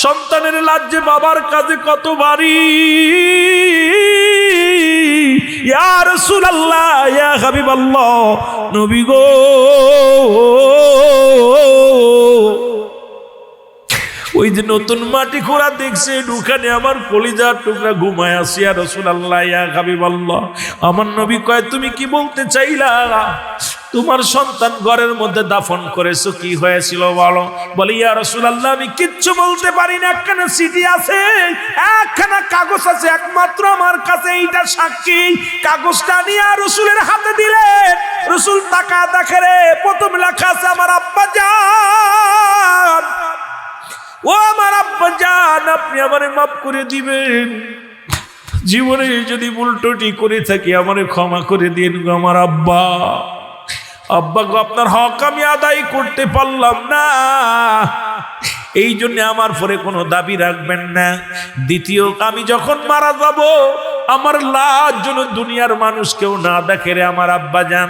সন্তানের লাজ যে বাবার কাছে কত ভারী। ইয়া রাসূলুল্লাহ, ইয়া হাবিবাল্লাহ, নবী গো, ওই যে নতুন মাটি খোঁড়া দেখছে, ওখানে আমার কলিজার টুকরা ঘুমায় আছে। ইয়া রাসূলুল্লাহ, ইয়া হাবিবাল্লাহ, আমার নবী কয় তুমি কি বলতে চাইলা? তোমার সন্তান ঘরের মধ্যে দাফন করেছো, কি হয়েছিল বলো? বলে ইয়া রাসূলুল্লাহ, আমি কিচ্ছু বলতে পারি না, একখানা চিঠি আছে, একখানা কাগজ আছে, একমাত্র আমার কাছে এইটা সাক্ষী। কাগজটা নিয়ে রাসূলের হাতে দিলেন। রাসূল তাকা দেখে রে, প্রথম লেখা আছে আমার আব্বা জান, ও আমার আব্বা জান, আপনি আমারে মাফ করে দিবেন, জীবনে যদি ভুল ত্রুটি করে থাকি আমারে ক্ষমা করে দিন গো আমার আব্বা। আব্বা গো, আপনার হক আমি আদায় করতে পারলাম না, এই জন্য আমার পরে কোনো দাবি রাখবেন না। দ্বিতীয়, আমি যখন মারা যাব আমার লাশ যেন দুনিয়ার মানুষ কেউ না দেখে রে আমার আব্বা জান।